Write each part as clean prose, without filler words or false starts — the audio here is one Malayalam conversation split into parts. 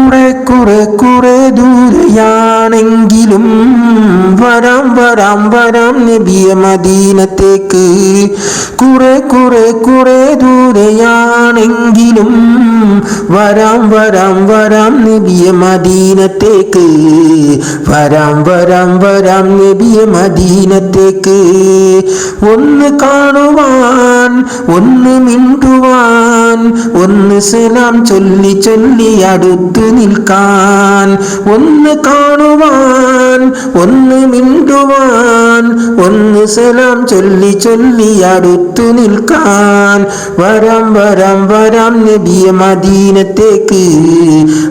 കുറെ ദൂരെയാണെങ്കിലും വരാം വരാം വരാം നബിയെ മദീനത്തേക്ക്. കുറെ ദൂരെയാണെങ്കിലും വരാം വരാം വരാം നബിയെ മദീനത്തേക്ക്. വരാം വരാം വരാം നബിയെ മദീനത്തേക്ക്. ഒന്ന് കാണുവാൻ, ഒന്ന് മിണ്ടുവാൻ, ഒന്ന് സലാം ചൊല്ലി ചൊല്ലി അടുത്തു നിൽക്കാൻ. ഒന്ന് കാണുവാൻ, ഒന്ന് മിണ്ടുവാൻ, ഒന്ന് സലാം ചൊല്ലി ചൊല്ലി അടുത്തു നിൽക്കാൻ. വരാം വരാം വരാം നബിയെ മദീനത്തേക്ക്.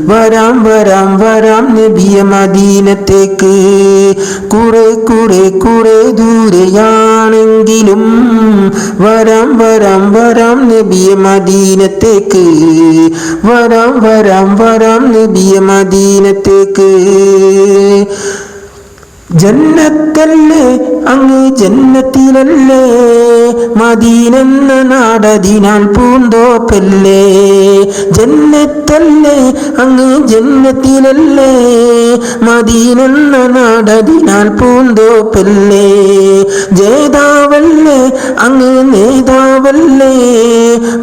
വരാം വരാം വരാം നബിയെ മദീനത്തേക്ക്. കുറെ ദൂരെയാണെങ്കിലും വരാം വരാം വരാം നബിയെ മദീനത്തേക്ക്. വരാം വരാം വരാം നബിയെ മദീനത്തേക്ക്. ജന്നത്തല്ലേ അങ്ങ് ജന്നത്തിലല്ലേ, മദീനെന്ന നാടതിനാൽ പൂന്തോപ്പല്ലേ. ജന്നത്തല്ലേ അങ്ങ് ജന്നത്തിലല്ലേ, മദീനെന്ന നാടതിനാൽ പൂന്തോപ്പല്ലേ. ജേതാവല്ലേ അങ്ങ് നേതാവല്ലേ,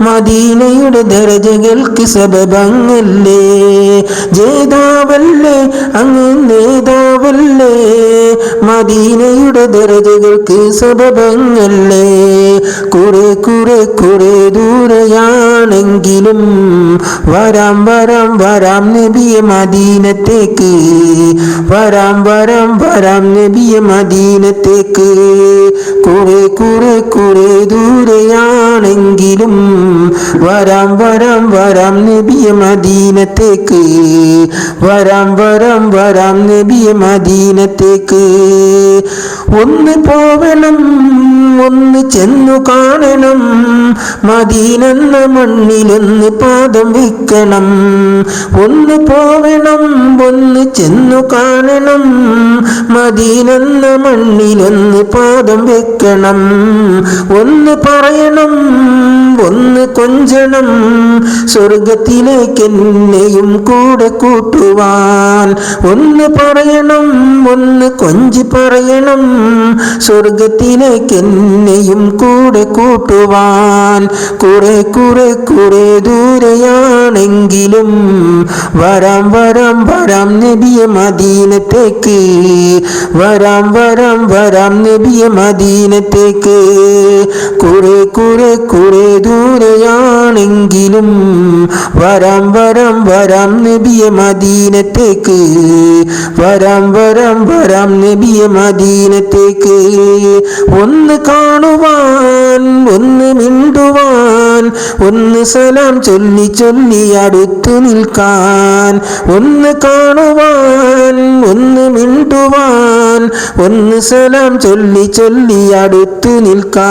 മദീനയുടെ ദരജകൾക്ക് സബബങ്ങല്ലേ. ജേതാവല്ലേ അങ്ങ് നേതാവല്ലേ, മദീനയുടെ ദരജകൾക്ക് സബബങ്ങല്ലേ. കുറെ ദൂരെയാണെങ്കിലും വരാം വരാം വരാം നബിയെ മദീനത്തേക്ക്. വരാം വരാം വരാം നബിയെ മദീനത്തേക്ക്. കുറെ ദൂരെയാണെങ്കിലും വരാം വരാം വരാം നബിയെ മദീനത്തേക്ക്. വരാം വരാം വരാം നബിയെ മദീനത്തേക്ക്. ഒന്ന് പോവണം, ഒന്ന് ചെന്നു കാണണം, മദീനെന്ന മണ്ണിലൊന്ന് പാദം വെക്കണം. ഒന്ന് പോവണം, ഒന്ന് ചെന്നു കാണണം, മദീനെന്ന മണ്ണിലൊന്ന് പാദം വെക്കണം. ഒന്ന് പറയണം, ഒന്ന് കൊഞ്ചണം, സ്വർഗത്തിലേക്കെന്നെയും കൂടെ കൂട്ടുവാൻ. ഒന്ന് പറയണം, ഒന്ന് കൊഞ്ചി പറയണം, സ്വർഗത്തിലേക്കെന്നെയും കൂടെ കൂട്ടുവാൻ. കുറെ ദൂരെയാണെങ്കിലും വരാം വരാം വരാം നബിയെ മദീനത്തേക്ക്. വരാം വരാം വരാം നബിയെ മദീനത്തേക്ക്. കുറെ ദൂരെയാണെങ്കിലും വരാം വരാം വരാം നബിയെ മദീനത്തേക്ക്. വരാം വരാം വരാം നബിയെ മദീനത്തേക്ക്. ഒന്ന് കാണുവാൻ, ഒന്ന് മിണ്ടുവാൻ, ഒന്ന് സലാം ചൊല്ലി ചൊല്ലി അടുത്തു നിൽക്കാൻ. ഒന്ന് കാണുവാൻ, ഒന്ന് മിണ്ടുവാൻ, ഒന്ന് സലാം ചൊല്ലി ചൊല്ലി അടുത്തു നിൽക്കാൻ.